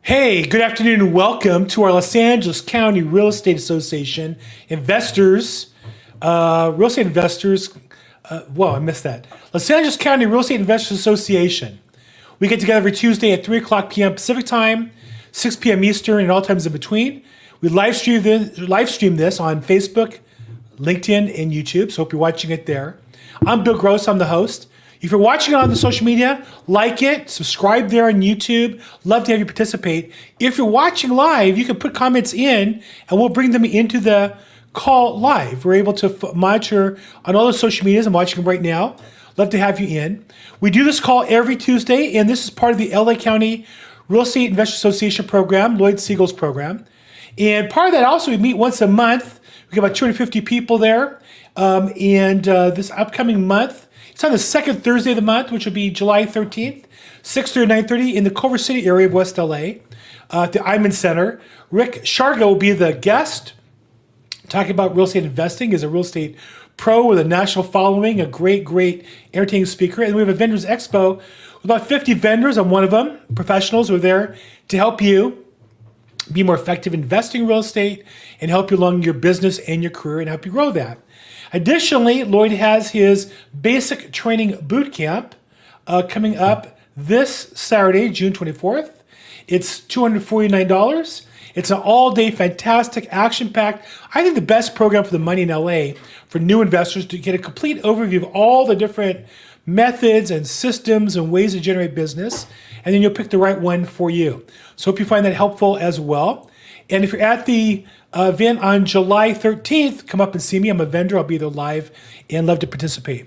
Hey, good afternoon and welcome to our Los Angeles County Real Estate Association Real Estate Investors, I missed that. Los Angeles County Real Estate Investors Association. We get together every Tuesday at 3 o'clock p.m. Pacific Time, 6 p.m. Eastern, and all times in between. We live stream this on Facebook, LinkedIn, and YouTube, so hope you're watching it there. I'm Bill Gross, I'm the host. If you're watching it on the social media, like it, subscribe there on YouTube. Love to have you participate. If you're watching live, you can put comments in and we'll bring them into the call live. We're able to monitor on all the social medias. I'm watching them right now. Love to have you in. We do this call every Tuesday, and this is part of the LA County Real Estate Investors Association program, Lloyd Siegel's program. And part of that also, we meet once a month. We get about 250 people there. This upcoming month, it's on the second Thursday of the month, which will be July 13th, 6:30 to 9:30 in the Culver City area of West LA, at the Iman Center. Rick Sharga will be the guest, talking about real estate investing. He's a real estate pro with a national following, a great entertaining speaker. And we have a vendors expo with about 50 vendors. I'm one of them. Professionals who are there to help you be more effective investing in real estate and help you along your business and your career and help you grow that. Additionally, Lloyd has his basic training boot camp coming up this Saturday, June 24th. It's $249. It's an all-day, fantastic, action-packed, I think the best program for the money in LA for new investors to get a complete overview of all the different methods and systems and ways to generate business, and then you'll pick the right one for you. So hope you find that helpful as well. And if you're at the event on July 13th, come up and see me. I'm a vendor. I'll be there live and love to participate.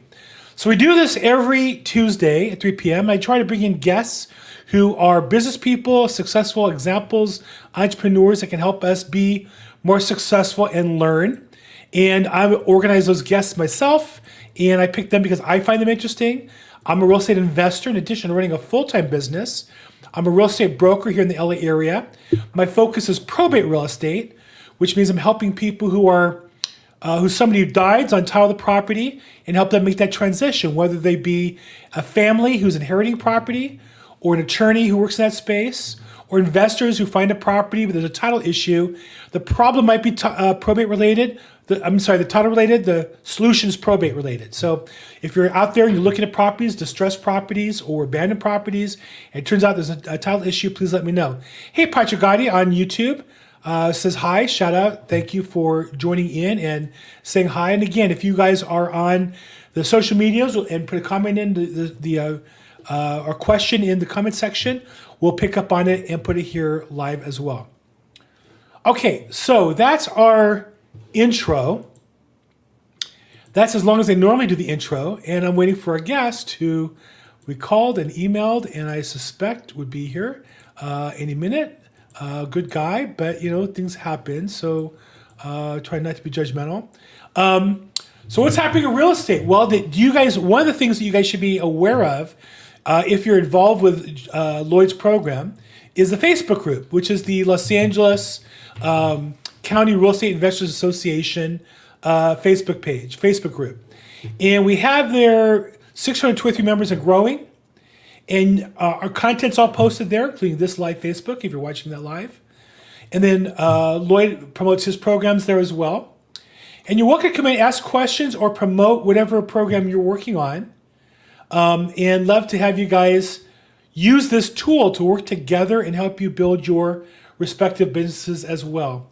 So we do this every Tuesday at 3 p.m. I try to bring in guests who are business people, successful examples, entrepreneurs that can help us be more successful and learn. And I organize those guests myself, and I pick them because I find them interesting. I'm a real estate investor in addition to running a full-time business. I'm a real estate broker here in the LA area. My focus is probate real estate, which means I'm helping people who's somebody who dies on title of the property and help them make that transition, whether they be a family who's inheriting property or an attorney who works in that space or investors who find a property but there's a title issue. The problem might be probate related. The title related, the solution is probate related. So if you're out there and you're looking at properties, distressed properties or abandoned properties, and it turns out there's a title issue, please let me know. Hey, Patrigati on YouTube says hi, shout out. Thank you for joining in and saying hi. And again, if you guys are on the social medias and put a comment in or question in the comment section, we'll pick up on it and put it here live as well. Okay, so that's our intro. That's as long as I normally do the intro, and I'm waiting for a guest who we called and emailed and I suspect would be here any minute. Good guy, but things happen, so try not to be judgmental. So what's happening in real estate? Well, one of the things that you guys should be aware of if you're involved with Lloyd's program is the Facebook group, which is the Los Angeles County Real Estate Investors Association Facebook group. And we have there 623 members and growing. And our content's all posted there, including this live Facebook, if you're watching that live. And then Lloyd promotes his programs there as well. And you're welcome to come in and ask questions or promote whatever program you're working on. And love to have you guys use this tool to work together and help you build your respective businesses as well.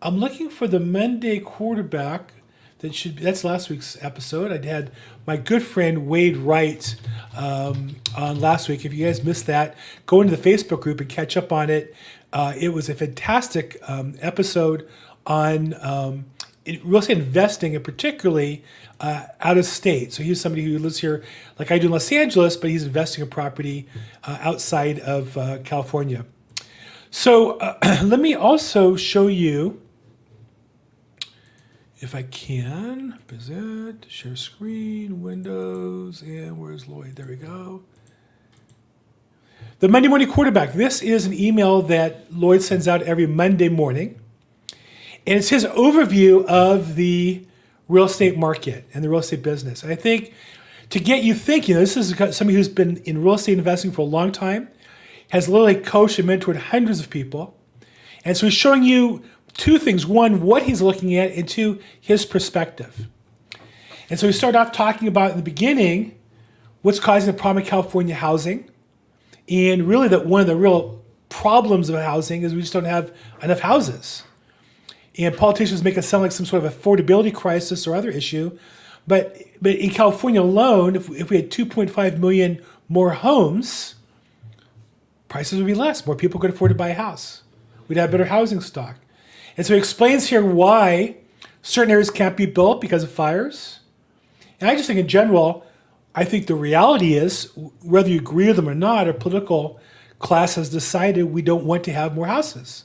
I'm looking for the Monday quarterback. That's last week's episode. I had my good friend Wade Wright on last week. If you guys missed that, go into the Facebook group and catch up on it. It was a fantastic episode on real estate investing, and particularly out of state. So he's somebody who lives here like I do in Los Angeles, but he's investing in property outside of California. So let me also show you, if I can, visit, share screen, Windows, and where's Lloyd? There we go. The Monday Morning Quarterback. This is an email that Lloyd sends out every Monday morning. And it's his overview of the real estate market and the real estate business. And I think to get you thinking, this is somebody who's been in real estate investing for a long time. has literally coached and mentored hundreds of people. And so he's showing you two things. One, what he's looking at, and two, his perspective. And so we started off talking about in the beginning what's causing the problem in California housing. And really that one of the real problems of housing is we just don't have enough houses. And politicians make it sound like some sort of affordability crisis or other issue. But in California alone, if we had 2.5 million more homes, prices would be less. More people could afford to buy a house. We'd have better housing stock. And so he explains here why certain areas can't be built because of fires. And I just think in general, I think the reality is, whether you agree with them or not, our political class has decided we don't want to have more houses.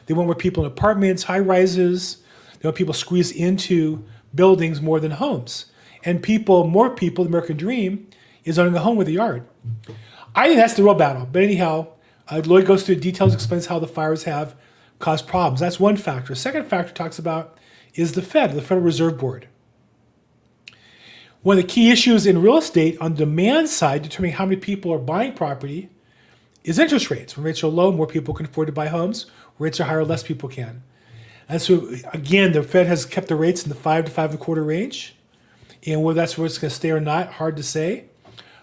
They want more people in apartments, high rises. They want people squeezed into buildings more than homes. And more people, the American dream, is owning a home with a yard. I think that's the real battle. But anyhow, Lloyd goes through the details, explains how the fires have caused problems. That's one factor. A second factor talks about is the Federal Reserve Board. One of the key issues in real estate on the demand side, determining how many people are buying property, is interest rates. When rates are low, more people can afford to buy homes. When rates are higher, less people can. And so, again, the Fed has kept the rates in the 5 to 5.25 range. And whether that's where it's going to stay or not, hard to say.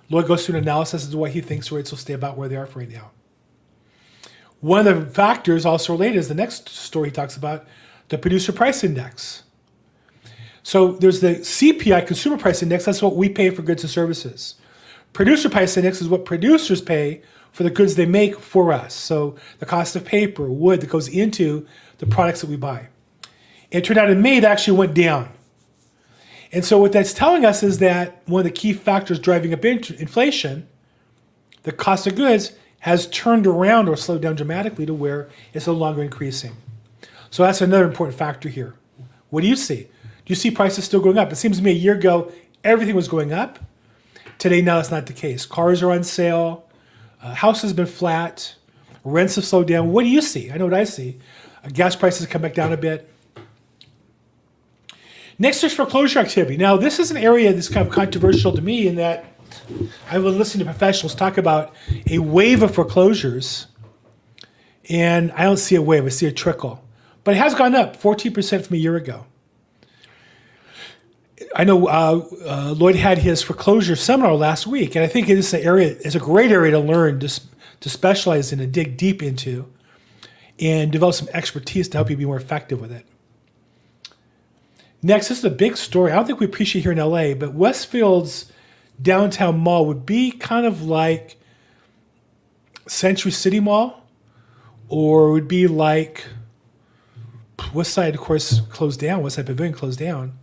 Lloyd goes through an analysis as to why he thinks rates will stay about where they are for right now. One of the factors also related is the next story he talks about, the Producer Price Index. So there's the CPI, Consumer Price Index. That's what we pay for goods and services. Producer Price Index is what producers pay for the goods they make for us. So the cost of paper, wood that goes into the products that we buy. It turned out in May that actually went down. And so what that's telling us is that one of the key factors driving up inflation, the cost of goods, has turned around or slowed down dramatically to where it's no longer increasing. So that's another important factor here. What do you see? Do you see prices still going up? It seems to me a year ago, everything was going up. Today, now that's not the case. Cars are on sale. House has been flat. Rents have slowed down. What do you see? I know what I see. Gas prices come back down a bit. Next is foreclosure activity. Now, this is an area that's kind of controversial to me in that I've been listening to professionals talk about a wave of foreclosures, and I don't see a wave. I see a trickle. But it has gone up 14% from a year ago. I know Lloyd had his foreclosure seminar last week, and I think it's a great area to learn, to specialize in and dig deep into, and develop some expertise to help you be more effective with it. Next, this is a big story. I don't think we appreciate here in LA, but Westfield's downtown mall would be kind of like Century City Mall, or it would be like Westside, of course, closed down. Westside Pavilion closed down.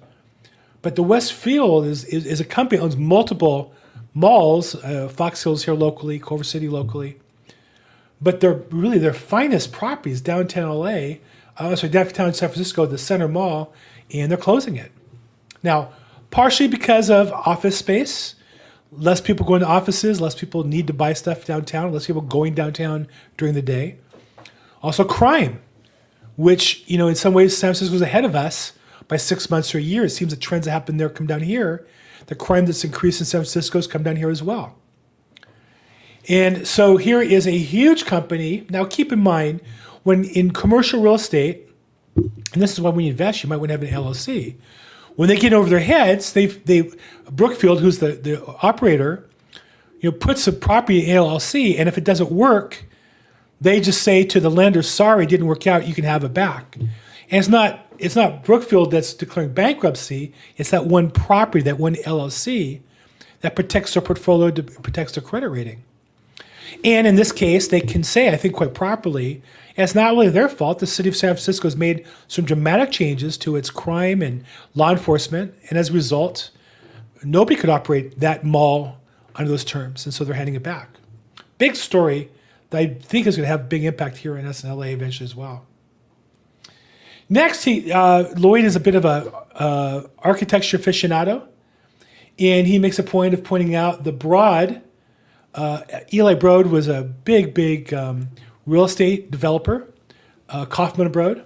But the Westfield is a company that owns multiple malls, Fox Hills here locally, Culver City locally. But they're really their finest properties downtown LA, downtown San Francisco, the Center Mall, and they're closing it. Now, partially because of office space, less people going to offices, less people need to buy stuff downtown, less people going downtown during the day. Also crime, which, in some ways San Francisco is ahead of us by 6 months or a year. It seems the trends that happen there come down here. The crime that's increased in San Francisco has come down here as well. And so here is a huge company. Now keep in mind, when in commercial real estate, and this is why when you invest, you might want to have an LLC. When they get over their heads, Brookfield, who's the operator, puts a property in LLC, and if it doesn't work, they just say to the lender, sorry, it didn't work out, you can have it back. And it's not Brookfield that's declaring bankruptcy, it's that one property, that one LLC that protects their portfolio, protects their credit rating. And in this case, they can say, I think quite properly, it's not really their fault. The city of San Francisco has made some dramatic changes to its crime and law enforcement, and as a result, nobody could operate that mall under those terms, and so they're handing it back. Big story that I think is going to have a big impact here in us in LA eventually as well. Next, Lloyd is a bit of a architecture aficionado, and he makes a point of pointing out the Broad. Eli Broad was a big real estate developer, Kaufman Broad,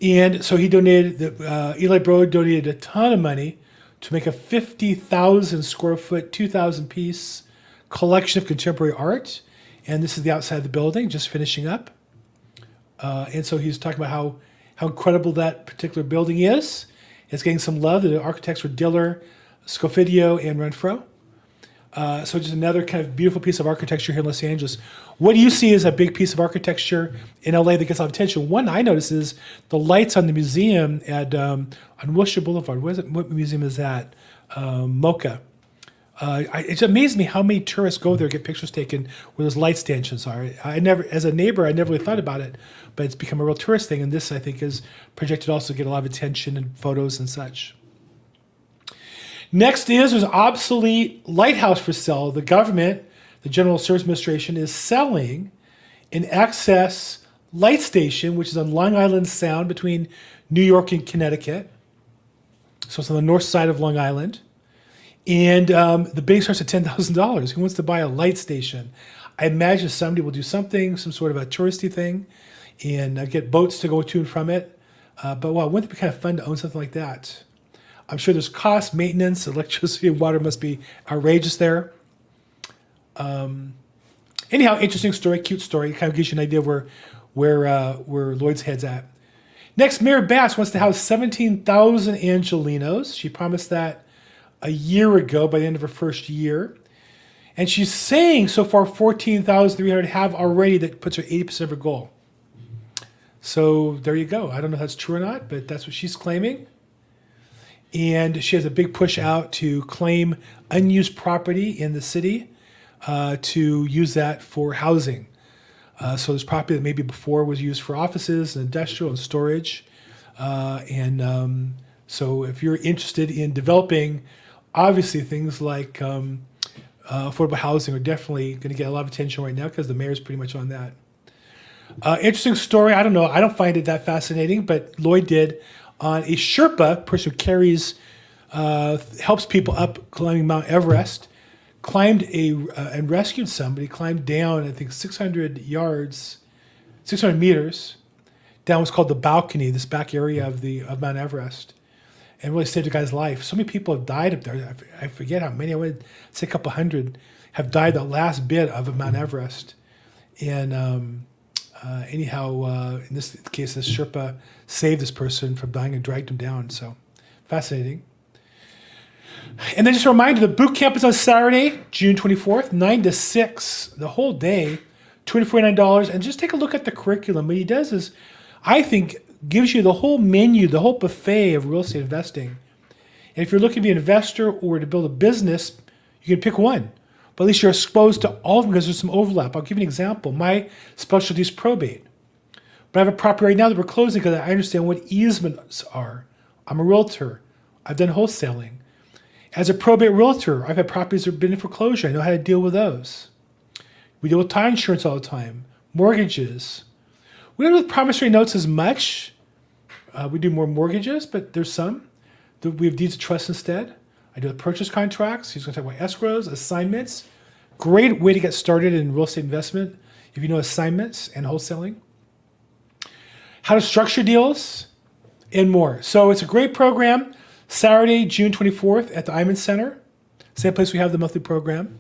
and so he donated. Eli Broad donated a ton of money to make a 50,000 square foot, 2,000 piece collection of contemporary art And this is the outside of the building, just finishing up. And so he's talking about how incredible that particular building is. It's getting some love. The architects were Diller, Scofidio, and Renfro. So just another kind of beautiful piece of architecture here in Los Angeles. What do you see as a big piece of architecture in LA that gets a lot of attention? One I notice is the lights on the museum at on Wilshire Boulevard. What museum is that? MoCA. It amazes me how many tourists go there to get pictures taken where those light stanchions are. As a neighbor, I never really thought about it, but it's become a real tourist thing. And this, I think, is projected also to get a lot of attention and photos and such. Next there's an obsolete lighthouse for sale. The government, the General Service Administration, is selling an access light station, which is on Long Island Sound between New York and Connecticut. So it's on the north side of Long Island. And the bidding starts at $10,000. Who wants to buy a light station? I imagine somebody will do something, some sort of a touristy thing, and get boats to go to and from it. But wow, wouldn't it be kind of fun to own something like that? I'm sure there's cost, maintenance, electricity, and water must be outrageous there. Anyhow, interesting story, cute story. It kind of gives you an idea of where Lloyd's head's at. Next, Mayor Bass wants to house 17,000 Angelenos. She promised that a year ago by the end of her first year. And she's saying so far 14,300 have already. That puts her 80% of her goal. So there you go. I don't know if that's true or not, but that's what she's claiming. And she has a big push out to claim unused property in the city to use that for housing. So there's property that maybe before was used for offices and industrial and storage. So if you're interested in developing, obviously things like affordable housing are definitely going to get a lot of attention right now because the mayor's pretty much on that. Interesting story. I don't know. I don't find it that fascinating, but Lloyd did. On a Sherpa, person who carries, helps people up climbing Mount Everest, climbed and rescued somebody, climbed down, I think 600 meters, down what's called the balcony, this back area of Mount Everest, and really saved a guy's life. So many people have died up there. I forget how many, I would say a couple hundred, have died the last bit of Mount Everest. And anyhow, in this case, this Sherpa saved this person from dying and dragged him down. So fascinating. And then just a reminder, the boot camp is on Saturday, June 24th, 9 to 6, the whole day, $249. And just take a look at the curriculum. What he does is, I think, gives you the whole menu, the whole buffet of real estate investing. And if you're looking to be an investor or to build a business, you can pick one. But at least you're exposed to all of them because there's some overlap. I'll give you an example. My specialty is probate. But I have a property right now that we're closing because I understand what easements are. I'm a realtor. I've done wholesaling. As a probate realtor, I've had properties that have been in foreclosure. I know how to deal with those. We deal with title insurance all the time, mortgages. We don't do with promissory notes as much. We do more mortgages, but there's some. We have deeds of trust instead. I do the purchase contracts. He's going to talk about escrows, assignments. Great way to get started in real estate investment if you know assignments and wholesaling. How to structure deals and more. So it's a great program. Saturday, June 24th at the Iman Center. Same place we have the monthly program.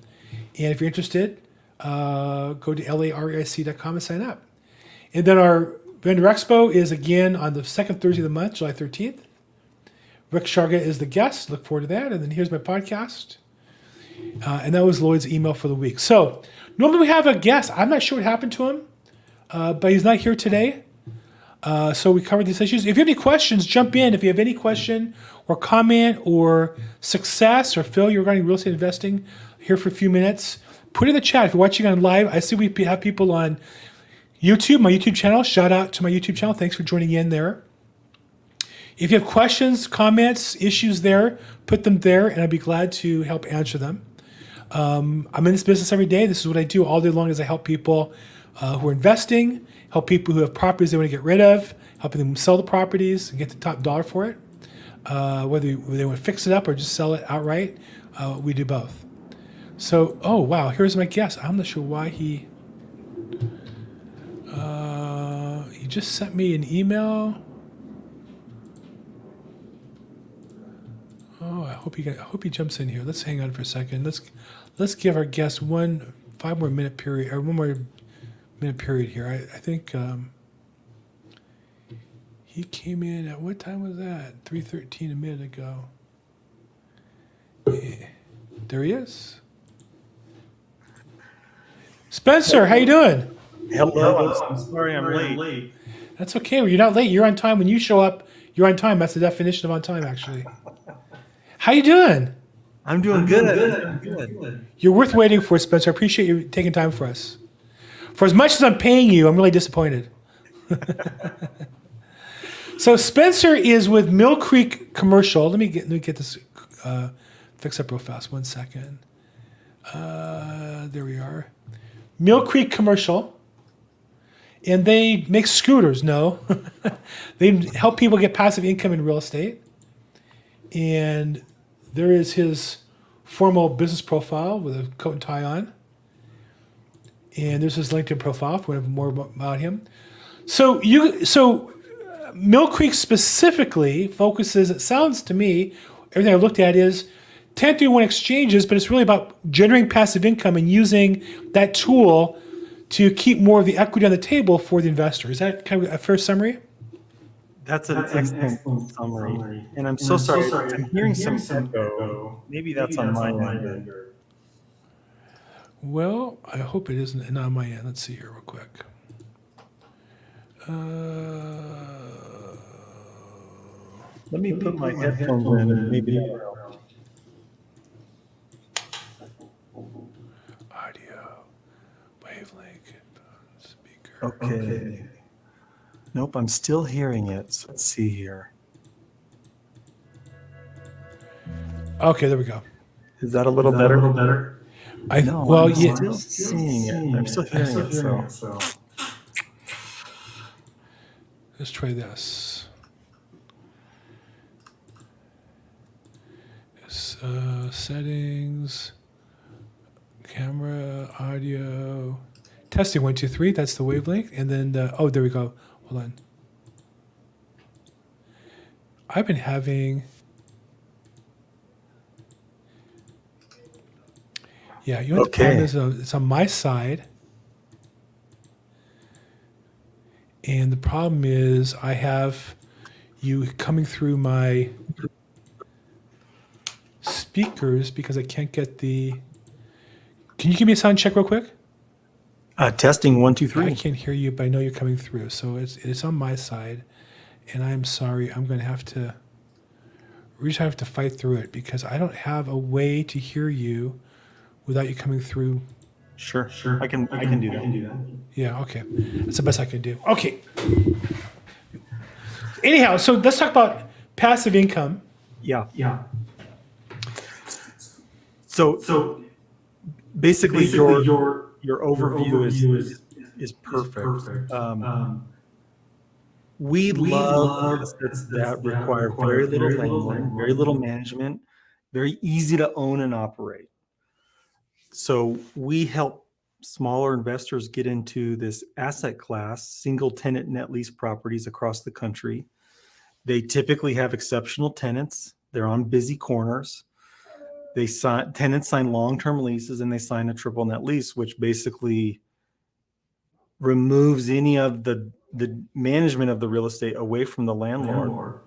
And if you're interested, go to LARIC.com and sign up. And then our Vendor Expo is again on the second Thursday of the month, July 13th. Rick Sharga is the guest. Look forward to that. And then here's my podcast. And that was Lloyd's email for the week. So normally we have a guest. I'm not sure what happened to him, but he's not here today. So we covered these issues. If you have any questions, jump in. If you have any question or comment or success or failure regarding real estate investing, here for a few minutes, put it in the chat. If you're watching on live, I see we have people on YouTube, my YouTube channel. Shout out to my YouTube channel. Thanks for joining in there. If you have questions, comments, issues there, put them there, and I'd be glad to help answer them. I'm in this business every day. This is what I do all day long is I help people who are investing, help people who have properties they want to get rid of, helping them sell the properties and get the top dollar for it. Whether they want to fix it up or just sell it outright, we do both. So, oh, wow, here's my guess. I'm not sure why he just sent me an email. Oh, I hope he jumps in here. Let's hang on for a second. Let's give our guest 1 5 more minute period, or 1 more minute period here. I think he came in at, what time was that? 3:13 a minute ago. There he is. Spencer, how you doing? Hello. I'm sorry I'm late. That's okay. Well, you're not late. You're on time. When you show up, you're on time. That's the definition of on time, actually. How you doing? I'm doing good. You're worth waiting for, Spencer. I appreciate you taking time for us. For as much as I'm paying you, I'm really disappointed. So Spencer is with Mill Creek Commercial. Let me get this fixed up real fast. 1 second. There we are. Mill Creek Commercial. And they make scooters. No. They help people get passive income in real estate. And there is his formal business profile with a coat and tie on. And there's his LinkedIn profile if you want to know more about him. So Mill Creek specifically focuses, it sounds to me, everything I looked at is 1031 exchanges, but it's really about generating passive income and using that tool to keep more of the equity on the table for the investor. Is that kind of a fair summary? That's an excellent summary. And I'm so sorry. I'm hearing some echo. Maybe that's on my end. Well, I hope it isn't not on my end. Let's see here real quick. Let me put my headphones in and maybe that will help. Audio, wavelength, speaker. Okay. Nope, I'm still hearing it. So let's see here. Okay, there we go. Is that a little better? No, I'm still seeing it. I'm still hearing it. So let's try this. Settings, camera, audio, testing 1, 2, 3. That's the wavelength, and then there we go. Hold on. I've been having. Yeah, you know what the problem is? It's on my side. And the problem is I have you coming through my speakers because I can't get the... Can you give me a sound check real quick? Testing 1, 2, 3. I can't hear you, but I know you're coming through. So it's on my side. And I'm sorry. I'm going to have to... We just have to fight through it because I don't have a way to hear you without you coming through. Sure. I can do that. Yeah, okay. That's the best I can do. Okay. Anyhow, so let's talk about passive income. Yeah. So basically your overview is perfect. We love assets that require very little handling, very little management, very easy to own and operate. So we help smaller investors get into this asset class, single tenant net lease properties across the country. They typically have exceptional tenants. They're on busy corners. Tenants sign long-term leases and they sign a triple net lease, which basically removes any of the management of the real estate away from the landlord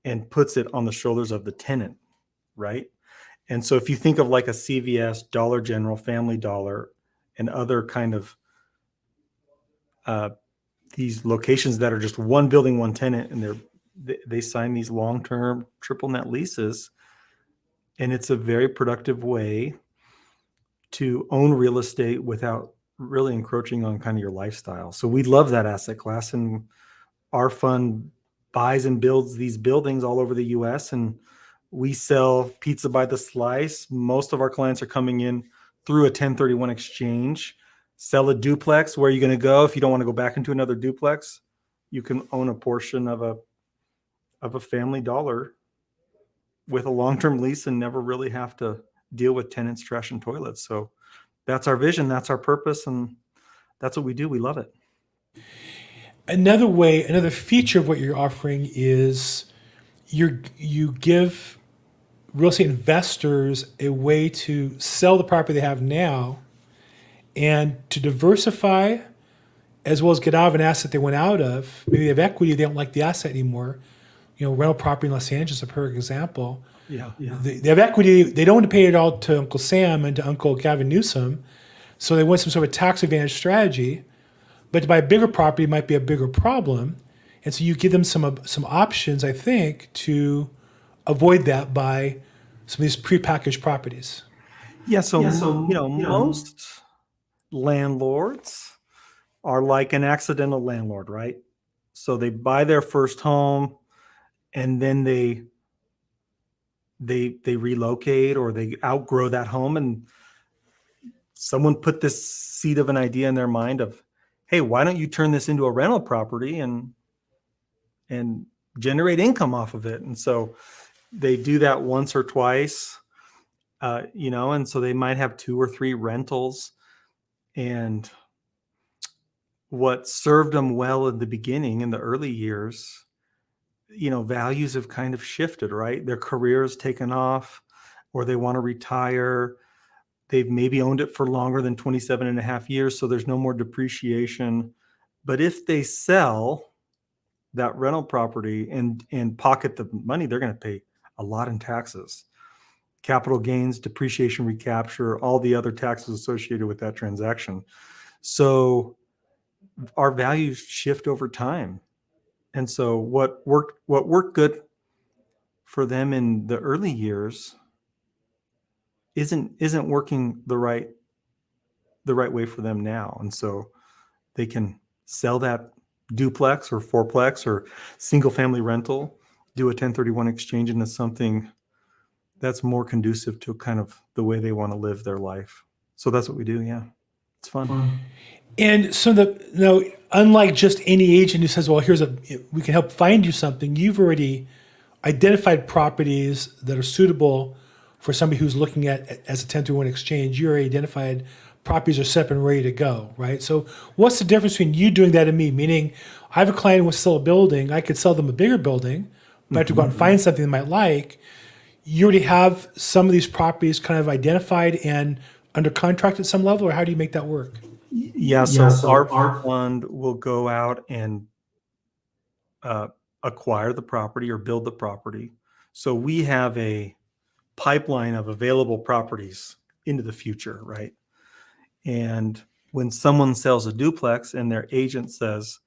and puts it on the shoulders of the tenant, right? And so if you think of like a CVS, Dollar General, Family Dollar, and other kind of these locations that are just one building, one tenant, and they sign these long-term triple net leases, and it's a very productive way to own real estate without really encroaching on kind of your lifestyle. So we love that asset class, and our fund buys and builds these buildings all over the U.S., and we sell pizza by the slice. Most of our clients are coming in through a 1031 exchange. Sell a duplex. Where are you going to go if you don't want to go back into another duplex? You can own a portion of a Family Dollar with a long-term lease and never really have to deal with tenants, trash, and toilets. So that's our vision. That's our purpose. And that's what we do. We love it. Another feature of what you're offering is you give real estate investors a way to sell the property they have now and to diversify as well as get out of an asset they went out of. Maybe they have equity, they don't like the asset anymore. Rental property in Los Angeles, a perfect example. Yeah. They have equity, they don't want to pay it all to Uncle Sam and to Uncle Gavin Newsom, so they want some sort of tax advantage strategy. But to buy a bigger property might be a bigger problem. And so you give them some options, I think, to avoid that by some of these prepackaged properties. Yeah. So, most landlords are like an accidental landlord, right? So they buy their first home and then they relocate or they outgrow that home, and someone put this seed of an idea in their mind of, hey, why don't you turn this into a rental property and generate income off of it? And so they do that once or twice, and so they might have 2 or 3 rentals. And what served them well in the beginning, in the early years, values have kind of shifted, right? Their career's taken off, or they want to retire. They've maybe owned it for longer than 27 and a half years, so there's no more depreciation. But if they sell that rental property and pocket the money, they're going to pay a lot in taxes, capital gains, depreciation recapture, all the other taxes associated with that transaction. So our values shift over time. And so what worked good for them in the early years isn't working the right way for them now. And so they can sell that duplex or fourplex or single family rental, do a 1031 exchange into something that's more conducive to kind of the way they want to live their life. So that's what we do. Yeah. It's fun. And so unlike just any agent who says, well, we can help find you something, you've already identified properties that are suitable for somebody who's looking at as a 1031 exchange. You already identified properties are set and ready to go, right? So what's the difference between you doing that and me? Meaning, I have a client who wants to sell a building. I could sell them a bigger building, but I have to go out and find something they might like. You already have some of these properties kind of identified and under contract at some level, or how do you make that work? Yeah, so our fund will go out and acquire the property or build the property. So we have a pipeline of available properties into the future, right? And when someone sells a duplex and their agent says,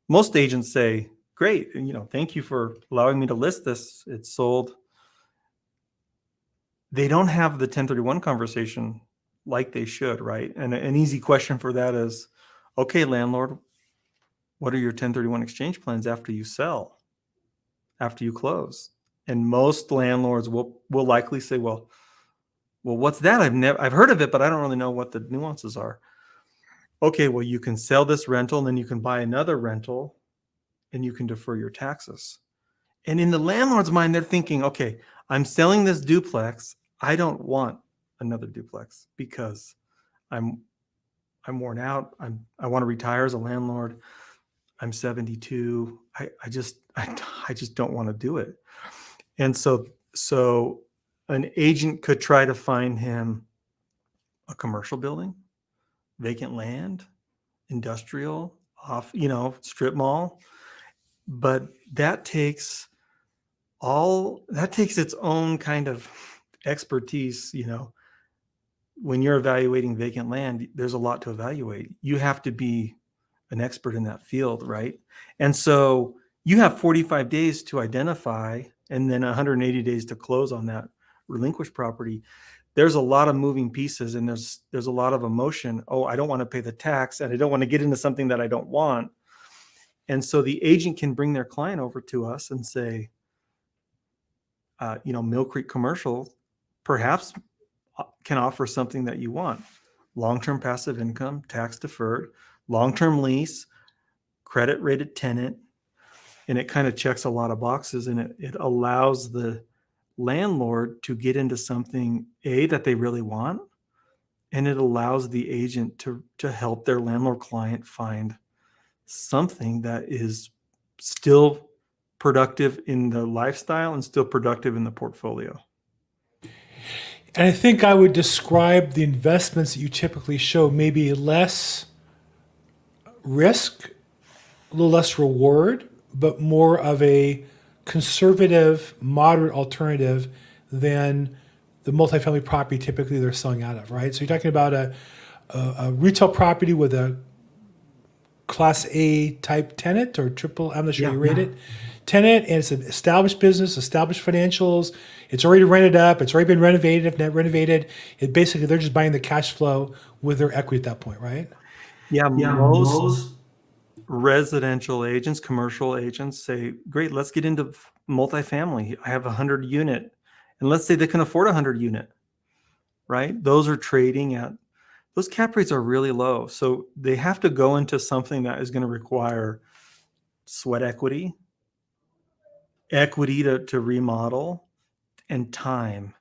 most agents say, great, thank you for allowing me to list this. It's sold. They don't have the 1031 conversation like they should, right? And an easy question for that is, okay, landlord, what are your 1031 exchange plans after you sell, after you close? And most landlords will likely say, well, what's that? I've heard of it, but I don't really know what the nuances are. Okay, well, you can sell this rental and then you can buy another rental and you can defer your taxes. And in the landlord's mind, they're thinking, okay, I'm selling this duplex. I don't want another duplex because I'm worn out. I want to retire as a landlord. I'm 72. I just don't want to do it. And so an agent could try to find him a commercial building, vacant land, industrial, strip mall. But that takes its own kind of expertise. When you're evaluating vacant land, there's a lot to evaluate. You have to be an expert in that field, right? And so you have 45 days to identify and then 180 days to close on that relinquished property. There's a lot of moving pieces and there's a lot of emotion. Oh, I don't want to pay the tax and I don't want to get into something that I don't want. And so the agent can bring their client over to us and say, Mill Creek Commercial perhaps can offer something that you want. Long-term passive income, tax deferred, long-term lease, credit rated tenant. And it kind of checks a lot of boxes, and it allows the landlord to get into something, that they really want. And it allows the agent to help their landlord client find something that is still productive in the lifestyle and still productive in the portfolio. And I think I would describe the investments that you typically show maybe less risk, a little less reward, but more of a conservative, moderate alternative than the multifamily property typically they're selling out of, right? So you're talking about a retail property with a Class A type tenant or triple, I'm not sure Yeah. you rate it, tenant, and it's an established business, established financials. It's already rented up. It's already been renovated. If not renovated, it basically they're just buying the cash flow with their equity at that point, right? Yeah, Yeah, most most residential agents, commercial agents say, great, let's get into multifamily. I have 100 unit. And let's say they can afford 100 unit, right? Those are trading at, those cap rates are really low. So they have to go into something that is going to require sweat equity, equity to remodel, and time.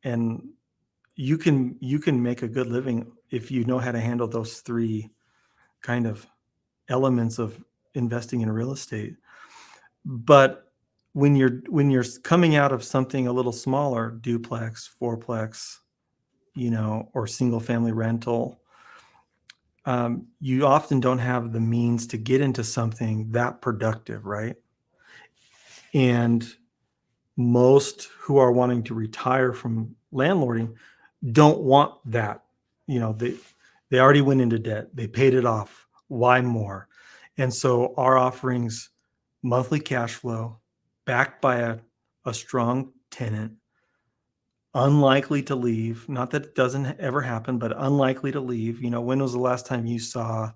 And you can make a good living if you know how to handle those three kind of elements of investing in real estate. But when you're coming out of something a little smaller, duplex, fourplex, or single family rental, you often don't have the means to get into something that productive, right? And most who are wanting to retire from landlording don't want that. They already went into debt. They paid it off. Why more? And so our offerings, monthly cash flow, backed by a strong tenant, unlikely to leave. Not that it doesn't ever happen, but unlikely to leave. When was the last time you saw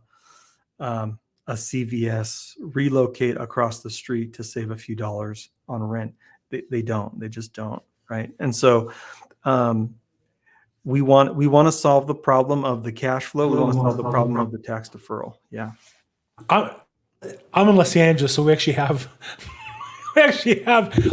a CVS relocate across the street to save a few dollars on rent? They don't. They just don't, right? And so we want to solve the problem of the cash flow. We want to solve the problem of the tax deferral. Yeah. I'm in Los Angeles, so we actually have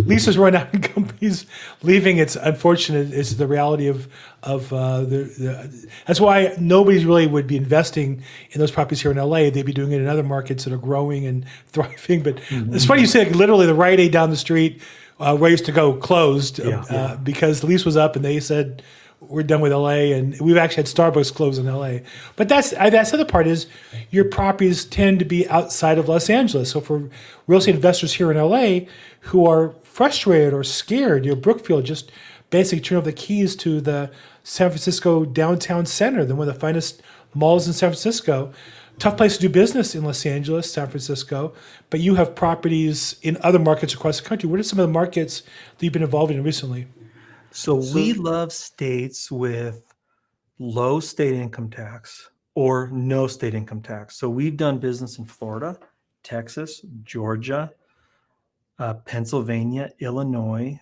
leases run out and companies leaving. It's unfortunate. It's the reality of that's why nobody really would be investing in those properties here in LA. They'd be doing it in other markets that are growing and thriving. But it's funny you say, like, literally the Rite Aid down the street, where I used to go, closed because the lease was up and they said, we're done with LA, and we've actually had Starbucks close in LA. But that's the other part is your properties tend to be outside of Los Angeles. So for real estate investors here in LA who are frustrated or scared, Brookfield just basically turned over the keys to the San Francisco downtown center, one of the finest malls in San Francisco. Tough place to do business in Los Angeles, San Francisco, but you have properties in other markets across the country. What are some of the markets that you've been involved in recently? So we love states with low state income tax or no state income tax. So we've done business in Florida, Texas, Georgia, Pennsylvania, Illinois,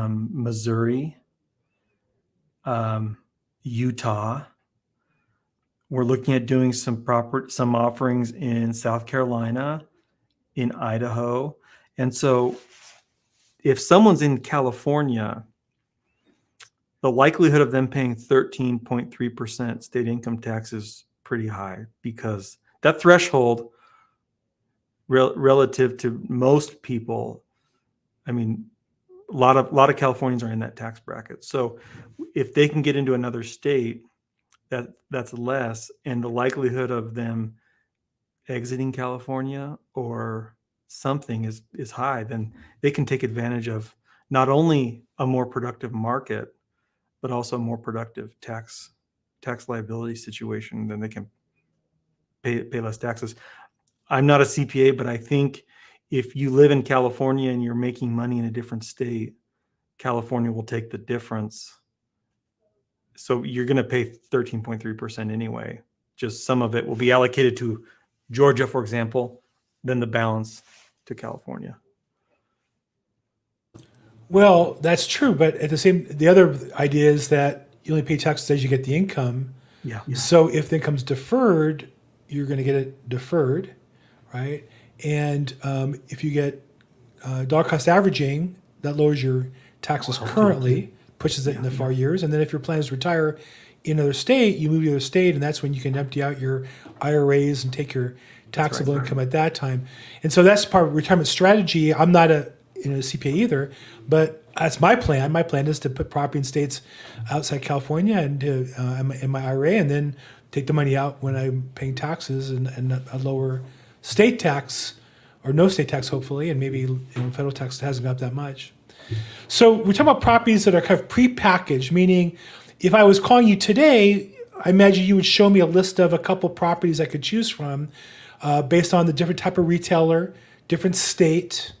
Missouri, Utah. We're looking at doing some offerings in South Carolina, in Idaho. And so if someone's in California, the likelihood of them paying 13.3% state income tax is pretty high, because that threshold relative to most people, I mean, a lot of Californians are in that tax bracket. So if they can get into another state, that's less, and the likelihood of them exiting California or something is high, then they can take advantage of not only a more productive market, but also a more productive tax liability situation. Then they can pay less taxes. I'm not a CPA, but I think if you live in California and you're making money in a different state, California will take the difference. So you're going to pay 13.3% anyway. Just some of it will be allocated to Georgia, for example, then the balance to California. Well, that's true, but the other idea is that you only pay taxes as you get the income. Yeah. So if the income's deferred, you're going to get it deferred, right? And if you get dollar cost averaging, that lowers your taxes currently, pushes it in the far years. And then if your plan is to retire in another state, you move to another state, and that's when you can empty out your IRAs and take your taxable income at that time. And so that's part of retirement strategy. I'm not CPA either. But that's my plan. My plan is to put property in states outside California and to, in my IRA, and then take the money out when I'm paying taxes and a lower state tax or no state tax, hopefully, and maybe federal tax hasn't got up that much. So we're talking about properties that are kind of pre-packaged, meaning if I was calling you today, I imagine you would show me a list of a couple properties I could choose from based on the different type of retailer, different state,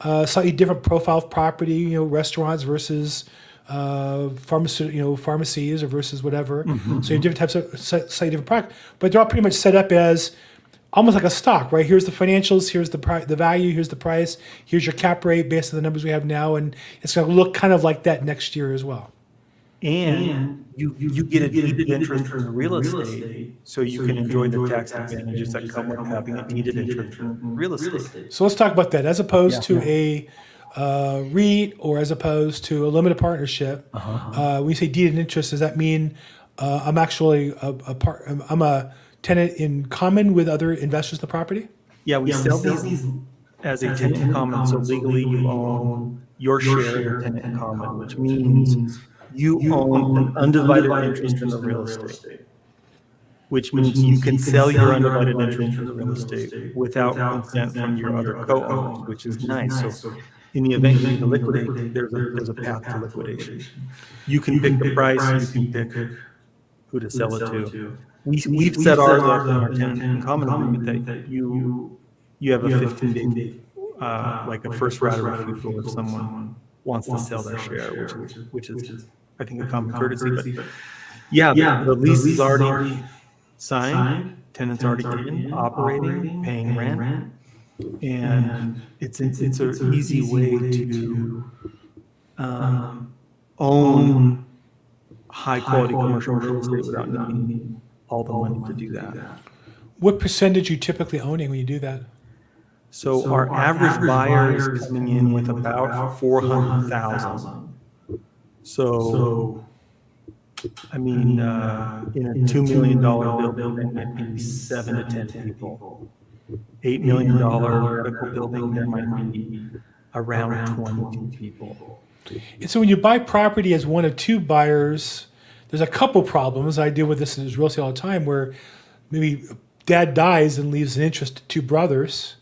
slightly different profile of property, restaurants versus pharmacies or versus whatever. Mm-hmm. So you have different types of slightly different products, but they're all pretty much set up as almost like a stock, right? Here's the financials, here's the value, here's the price, here's your cap rate based on the numbers we have now, and it's going to look kind of like that next year as well. And you get a deeded interest in the real estate, so you can enjoy the tax advantages that come with having a deeded interest in real estate. So let's talk about that as opposed to a REIT or as opposed to a limited partnership. When you say deeded interest, does that mean I'm actually I'm a tenant in common with other investors in the property? Yeah, we sell these as a tenant in common, so legally you own your share of tenant in common, which means you own an undivided interest in the real estate, which means you can sell your undivided interest in the real estate without consent from your other co-owners, which is nice. So in the event you need to liquidate, there's a path to liquidation. You can pick the price, you can pick who to sell it to. We've set ours up in our tenant in common agreement that you have a 15-day, like a first right of refusal if someone wants to sell their share, which is I think a common courtesy. But the lease is already signed, tenant's already in, operating, paying rent, and it's an easy way to own high quality commercial real estate without needing all the money to do that. What percentage are you typically owning when you do that? So our average buyer is coming in with about 400,000. So, I mean, in a $2 million building, there might be 7 to 10 people. $8 million vertical building, there might be around 22 people. And so when you buy property as one of two buyers, there's a couple problems. I deal with this in real estate all the time where maybe dad dies and leaves an interest to two brothers,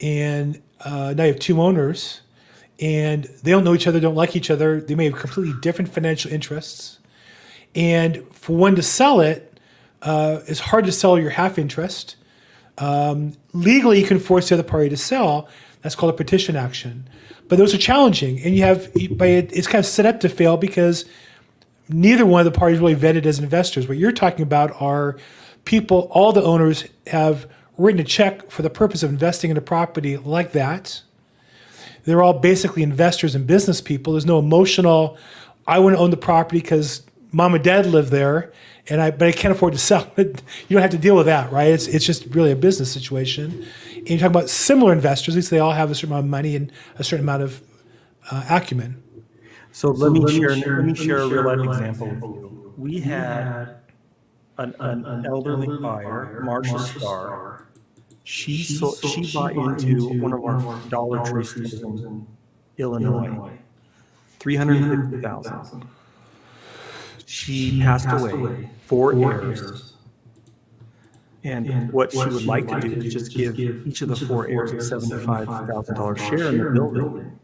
and now you have two owners, and they don't know each other, don't like each other. They may have completely different financial interests. And for one to sell it, it's hard to sell your half interest. Legally, you can force the other party to sell. That's called a petition action. But those are challenging. And it's kind of set up to fail because neither one of the parties really vetted as investors. What you're talking about are people, all the owners have written a check for the purpose of investing in a property like that. They're all basically investors and business people. There's no emotional, I want to own the property because mom and dad live there, but I can't afford to sell it. You don't have to deal with that, right? It's just really a business situation. And you're talking about similar investors, at least they all have a certain amount of money and a certain amount of acumen. So let me share a real life example with you. We had an elderly buyer, Marcia Starr. She bought into one of our Dollar Tree stores in Illinois, $350,000. She passed away, 4 heirs. And what she would like to do is just give each of the 4 heirs a $75,000 share in the building.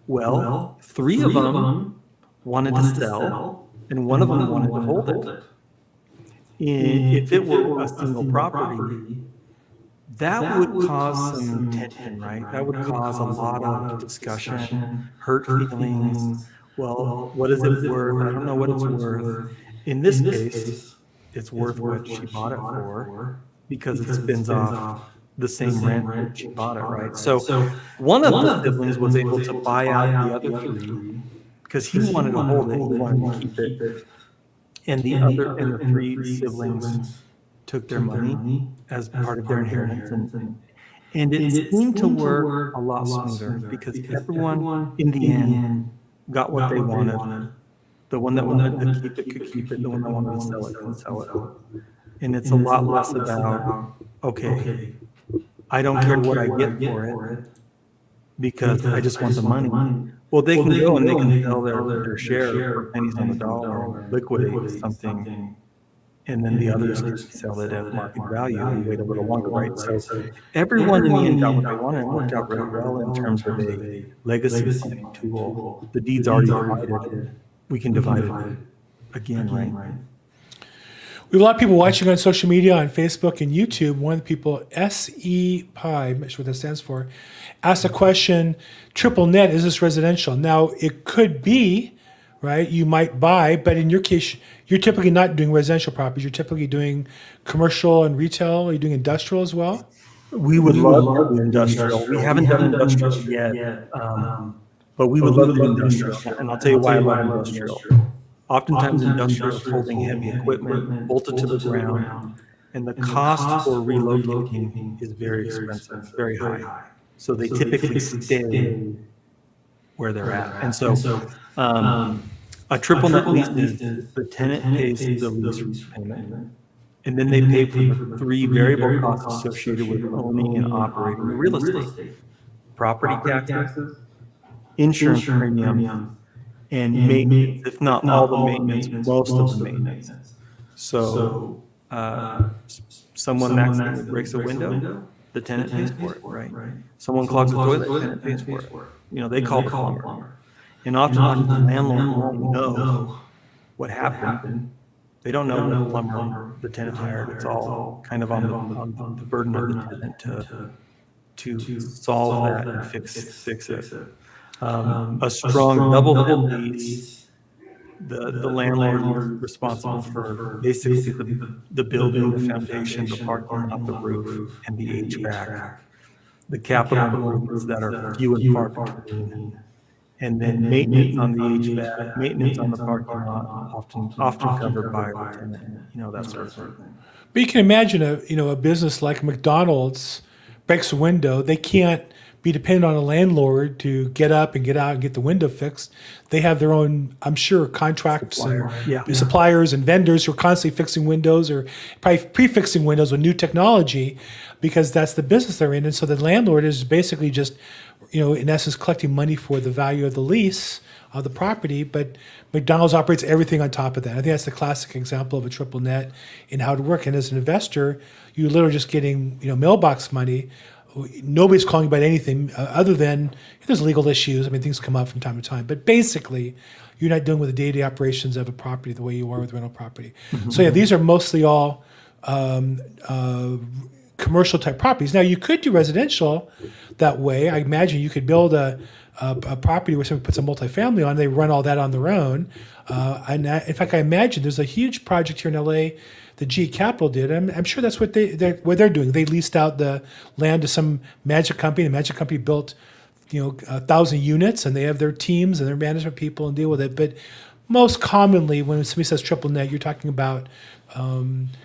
Well, 3 of them wanted to sell, and 1 of them wanted to hold it. And if it were a single property, that would cause some tension, right? That would cause a lot of discussion, hurt feelings. Well, what is it worth? I don't know what it's worth. In this case, it's worth what she bought it for because it spins off the same rent that she bought it, right? So one of the siblings was able to buy out the other 3 because he wanted to hold it, he wanted to keep it. And the 3 siblings took their money as part of their inheritance. And it seemed to work a lot smoother because everyone in the end got what they wanted. The one that wanted to keep it could keep it. The one that wanted to sell it could sell it. And it's a lot less about, okay, I don't care what I get for it. because I just want the money. Well, they can go and they can sell their share for pennies on the dollar and liquidate something, and then the others can sell it at market value and wait a little longer, right? So everyone in the end got what they wanted, and worked out really well in terms of a legacy planning tool. The deed's already divided. We can divide it again, right? We have a lot of people watching on social media, on Facebook and YouTube. One of the people, SE Pi, I'm not sure what that stands for, asked a question, triple net, is this residential? Now, it could be, right? You might buy, but in your case, you're typically not doing residential properties. You're typically doing commercial and retail. Are you doing industrial as well? We would love to do industrial. We haven't done industrial yet, but we would love to do industrial. And I'll tell you why I love industrial. Oftentimes, industrial is holding heavy equipment, bolted to the ground, and the cost for relocating is very expensive, very high. So they typically stay where they're at. And so a triple net lease is the tenant pays the lease payment, and then they pay for the three variable costs associated with owning and operating the real estate: property taxes, insurance premiums, and maintenance, if not all the maintenance, most of the maintenance. So someone accidentally breaks a window, the tenant pays for it, right? Someone clogs the toilet, the tenant pays for it. They call the plumber. And oftentimes the landlord won't know what happened. They don't know what plumber the tenant hired. It's all kind of on the burden of the tenant to solve that and fix it. A strong double net lease, the landlord is responsible for basically the building, the foundation, the parking lot, the roof, and the HVAC. The capital improvements that are few and far between. And then maintenance on the HVAC, maintenance on the parking lot, often covered by the tenant, that sort of thing. But you can imagine a business like McDonald's breaks a window. They can't be dependent on a landlord to get up and get out and get the window fixed. They have their own, I'm sure, contracts and suppliers and vendors who are constantly fixing windows or probably prefixing windows with new technology, because that's the business they're in. And so the landlord is basically just, in essence, collecting money for the value of the lease of the property. But McDonald's operates everything on top of that. I think that's the classic example of a triple net in how to work. And as an investor, you're literally just getting, mailbox money. Nobody's calling about anything other than if there's legal issues. I mean, things come up from time to time. But basically, you're not dealing with the day-to-day operations of a property the way you are with rental property. Mm-hmm. So these are mostly all commercial type properties. Now, you could do residential that way. I imagine you could build a property where someone puts a multifamily on. They run all that on their own. In fact, I imagine there's a huge project here in LA. The GE Capital did. I'm sure that's what they're doing. They leased out the land to some magic company. The magic company built, 1,000 units, and they have their teams and their management people and deal with it. But most commonly, when somebody says triple net, you're talking about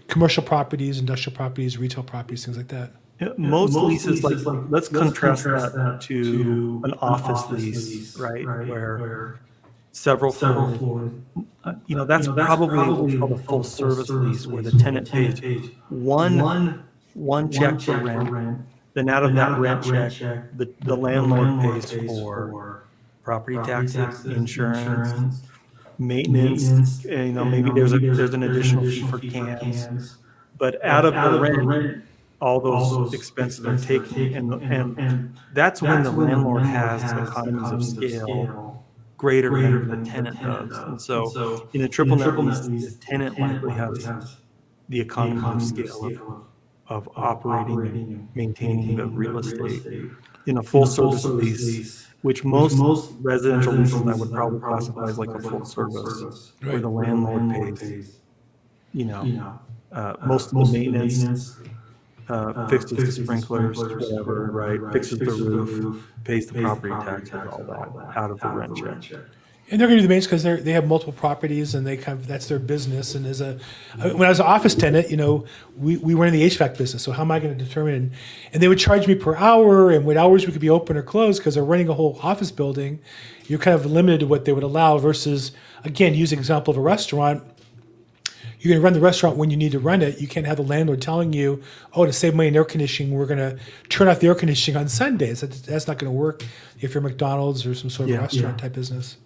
commercial properties, industrial properties, retail properties, things like that. Most leases, let's contrast that to an office lease, right? Where several floors. That's probably what we call a full service lease, where the tenant pays one check for rent. Then out of that rent check, the landlord pays for property taxes, insurance, maintenance. Maybe there's an additional fee for cans. But out of the rent, all those expenses are taken, and that's when the landlord has economies of scale greater than the tenant does. And so in a triple net lease, the tenant likely has the economies of scale of operating and maintaining the real estate. In a full service lease, which most residential leases I would probably classify as like a full service, where the landlord pays, most of the maintenance, fixes the sprinklers, whatever, right? Fixes the roof, pays the property taxes, all that out of the rent check. And they're going to do the maintenance because they have multiple properties and that's their business. And when I was an office tenant, we were in the HVAC business. So how am I going to determine? And they would charge me per hour and what hours we could be open or closed, because they're running a whole office building. You're kind of limited to what they would allow versus, again, using the example of a restaurant. you're going to run the restaurant when you need to run it. You can't have the landlord telling you, oh, to save money in air conditioning, we're going to turn off the air conditioning on Sundays. That's not going to work if you're McDonald's or some sort of restaurant type business.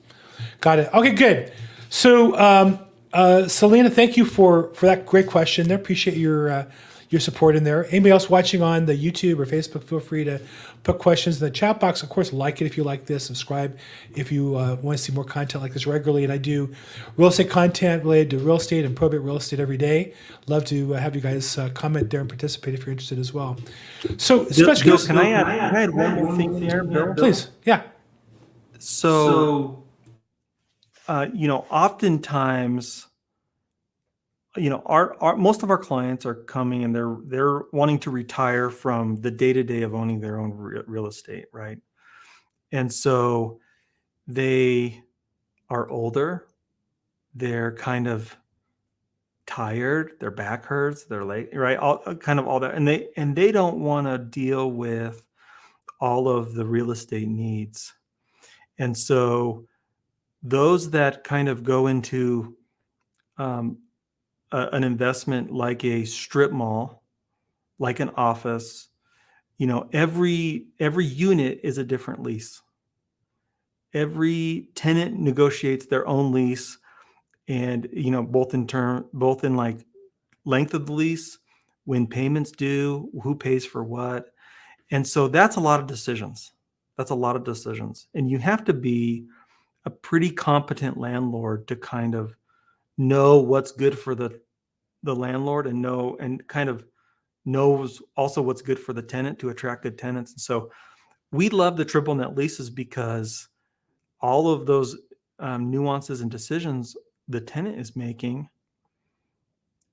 Got it. Okay, good. So, Selena, thank you for that great question. I appreciate your support in there. Anybody else watching on the YouTube or Facebook, feel free to put questions in the chat box. Of course, like it if you like this, subscribe if you want to see more content like this regularly. And I do real estate content related to real estate and probate real estate every day. Love to have you guys comment there and participate if you're interested as well. So, Bill, can I add one more thing there, Bill? Please, yeah. So oftentimes, our most of our clients are coming and they're wanting to retire from the day-to-day of owning their own real estate, right? And so they are older, they're kind of tired, their back hurts, they're late, right? All that, and they don't want to deal with all of the real estate needs. And so those that kind of go into an investment like a strip mall, like an office, every unit is a different lease. Every tenant negotiates their own lease, and both in like length of the lease, when payments due, who pays for what. And so that's a lot of decisions. And you have to be a pretty competent landlord to kind of know what's good for the landlord and kind of knows also what's good for the tenant to attract good tenants. And so we love the triple net leases because all of those nuances and decisions the tenant is making,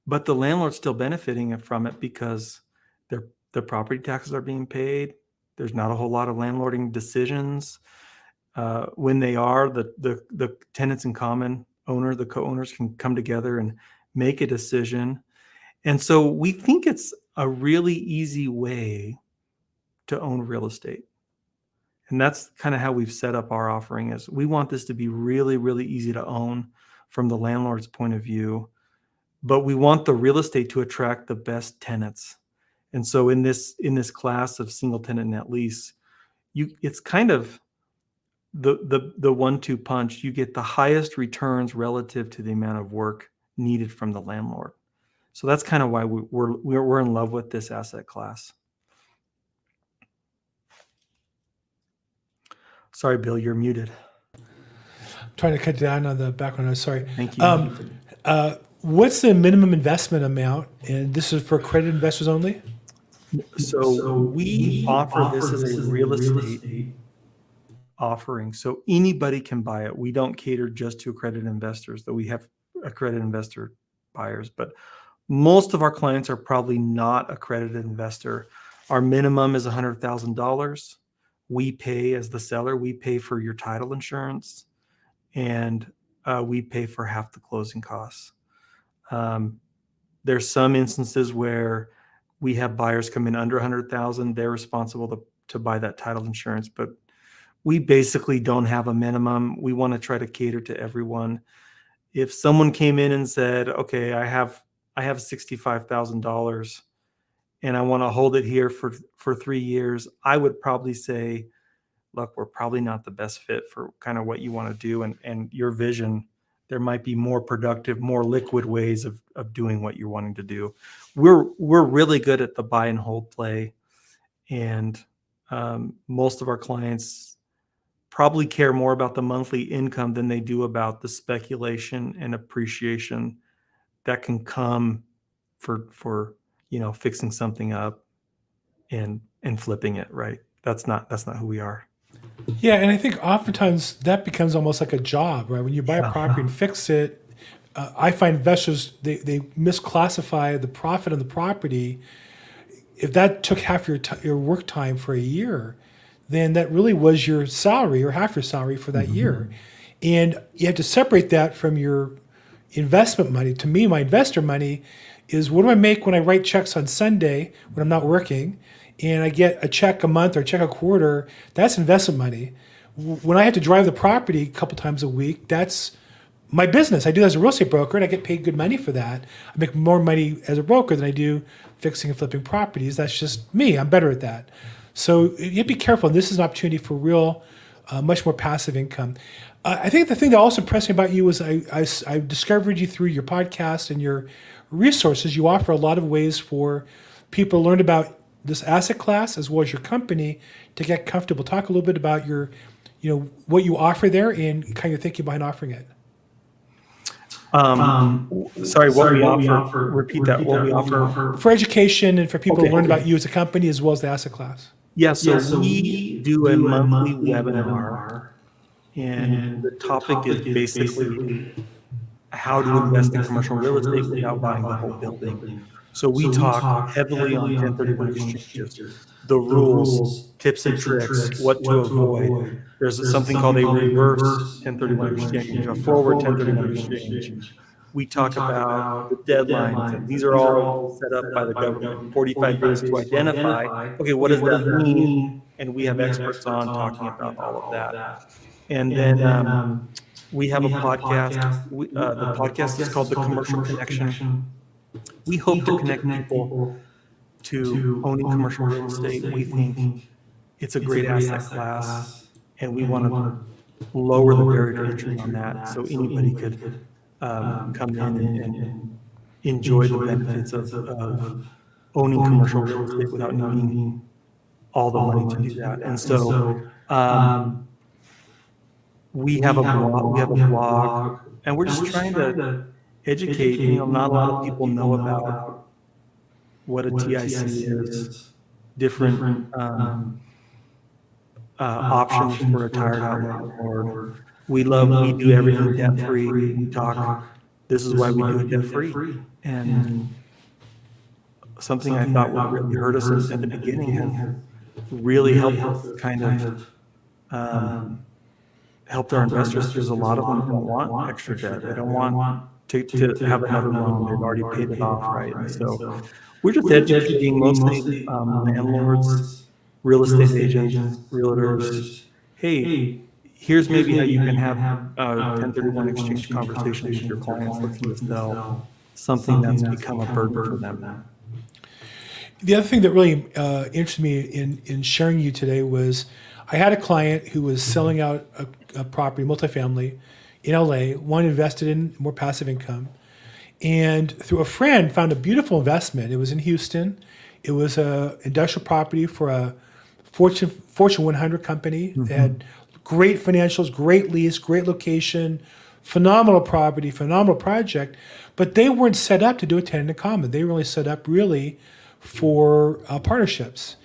but the landlord's still benefiting from it because their property taxes are being paid. There's not a whole lot of landlording decisions. When they are, the tenants in common owner, the co-owners can come together and make a decision. And so we think it's a really easy way to own real estate. And that's kind of how we've set up our offering. Is we want this to be really, really easy to own from the landlord's point of view, but we want the real estate to attract the best tenants. And so in this class of single tenant net lease, it's kind of the 1-2 punch. You get the highest returns relative to the amount of work needed from the landlord. So that's kind of why we're in love with this asset class. Sorry, Bill, you're muted. Trying to cut down on the background. I'm sorry. Thank you. What's the minimum investment amount? And this is for accredited investors only? So we offer this as a real estate offering. So anybody can buy it. We don't cater just to accredited investors, though we have accredited investor buyers, but most of our clients are probably not accredited investor. Our minimum is $100,000. We pay, as the seller, we pay for your title insurance, and we pay for half the closing costs. There's some instances where we have buyers come in under 100,000. They're responsible to buy that title insurance, but we basically don't have a minimum. We want to try to cater to everyone. If someone came in and said, okay, I have $65,000 and I want to hold it here for 3 years, I would probably say, look, we're probably not the best fit for kind of what you want to do and your vision. There might be more productive, more liquid ways of doing what you're wanting to do. We're really good at the buy and hold play, and most of our clients probably care more about the monthly income than they do about the speculation and appreciation that can come for fixing something up and flipping it, right? That's not who we are. Yeah, and I think oftentimes that becomes almost like a job, right? When you buy a property and fix it, I find investors, they misclassify the profit on the property. If that took half your work time for a year, then that really was your salary or half your salary for that year. And you have to separate that from your investment money. To me, my investor money is what do I make when I write checks on Sunday when I'm not working, and I get a check a month or a check a quarter. That's investment money. When I have to drive the property a couple times a week, that's my business. I do that as a real estate broker, and I get paid good money for that. I make more money as a broker than I do fixing and flipping properties. That's just me. I'm better at that. So you have to be careful. And this is an opportunity for real, much more passive income. I think the thing that also impressed me about you was I discovered you through your podcast and your resources. You offer a lot of ways for people to learn about this asset class as well as your company to get comfortable. Talk a little bit about your, what you offer there and kind of your thinking behind offering it. Sorry, what we offer. Repeat that. What we offer For education and for people Okay. to learn about you as a company as well as the asset class. Yeah, so we do a monthly webinar, and the topic is basically how to invest in commercial real estate without buying the whole building. So we talk heavily on 1031 exchanges, the rules, tips and tricks, what to avoid. There's something called a reverse 1031 exchange, a forward 1031 exchange. We talk about the deadlines, and these are all set up by the government, 45 days to identify, okay, what does that mean? And we have experts on talking about all of that. And then we have a podcast. The podcast is called The Commercial Connection. We hope to connect people to owning commercial real estate. We think it's a great asset class, and we want to lower the barrier to entry on that so anybody could come in and enjoy the benefits of owning commercial real estate without needing all the money to do that. And so we have a blog, and we're just trying to educate. Not a lot of people know about what a TIC is, different options for a retired out landlord. We do everything debt free. We talk. This is why we do it debt free. And something I thought would really hurt us at the beginning has really helped us kind of helped our investors, because a lot of them don't want extra debt. They don't want to have another loan. They've already paid it off, right? And so we're just educating mostly landlords, real estate agents, realtors. Hey, here's maybe how you can have a 1031 exchange conversation with your clients looking to sell something that's become a burden for them. The other thing that really interested me in sharing you today was I had a client who was selling out a property, multifamily, in LA, one invested in more passive income, and through a friend found a beautiful investment. It was in Houston. It was a industrial property for a Fortune 100 company. Mm-hmm. They had great financials, great lease, great location, phenomenal property, phenomenal project, but they weren't set up to do a tenant in common. They were really set up really for partnerships.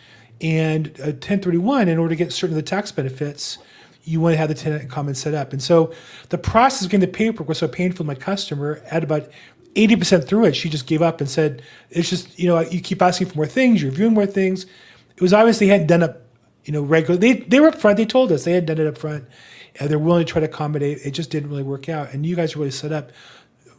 And a 1031, in order to get certain of the tax benefits, you want to have the tenant in common set up. And so the process of getting the paperwork was so painful to my customer. At about 80% through it, she just gave up and said, it's just, you keep asking for more things, you're reviewing more things. It was obvious they hadn't done it, regularly. They were upfront, they told us they had done it up front, and they're willing to try to accommodate. It just didn't really work out. And you guys are really set up,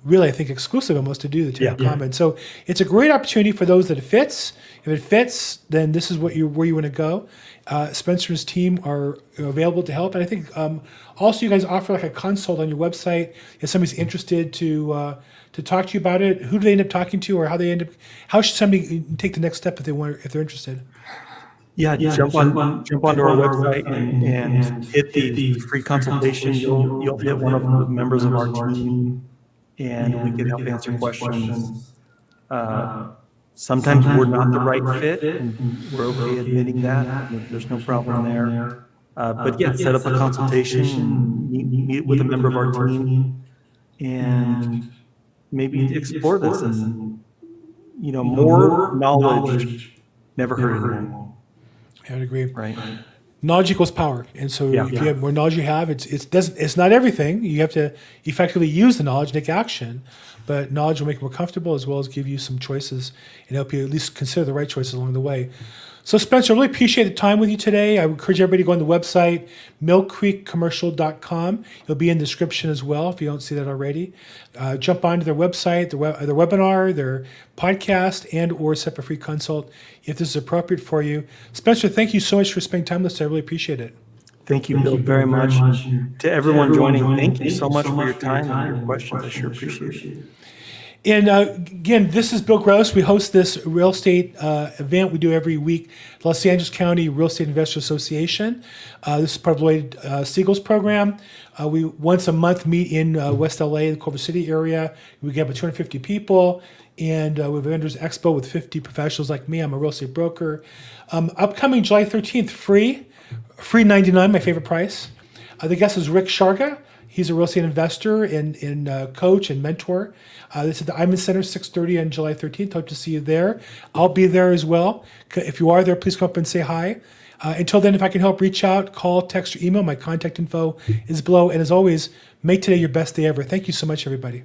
really, I think, exclusive almost to do the tenant common. So it's a great opportunity for those that it fits. If it fits, then this is where you want to go. Spencer's team are available to help. And I think also you guys offer like a consult on your website. If somebody's interested to talk to you about it, who do they end up talking to, or how should somebody take the next step if they're interested? Yeah, jump onto our website and hit the free consultation. You'll get one of the members of our team, and we can help answer questions. Sometimes we're not the right fit, and we're okay admitting that. There's no problem there. But yeah, set up a consultation, meet with a member of our team, and maybe explore this. And more knowledge never hurt anyone. I would agree. Right. Knowledge equals power, and so if you have more knowledge you have, it's not everything. You have to effectively use the knowledge, take action, but knowledge will make you more comfortable as well as give you some choices and help you at least consider the right choices along the way. So Spencer, I really appreciate the time with you today. I would encourage everybody to go on the website, millcreekcommercial.com. It'll be in the description as well if you don't see that already. Jump onto their website, their webinar, their podcast, and or set up a free consult if this is appropriate for you. Spencer, thank you so much for spending time with us. I really appreciate it. Thank you, Bill, very much. And to everyone joining, thank you so much for your time and your questions. I sure appreciate it. And again, this is Bill Gross. We host this real estate event we do every week, Los Angeles County Real Estate Investor Association. This is part of Lloyd Siegel's program. We once a month meet in West LA, the Culver City area. We get about 250 people, and we have a vendors expo with 50 professionals like me. I'm a real estate broker. Upcoming July 13th, free $99, my favorite price. The guest is Rick Sharga. He's a real estate investor and coach and mentor. This is the Iman Center, 6:30 on July 13th. Hope to see you there. I'll be there as well. If you are there, please come up and say hi. Until then, if I can help, reach out, call, text, or email. My contact info is below. And as always, make today your best day ever. Thank you so much, everybody.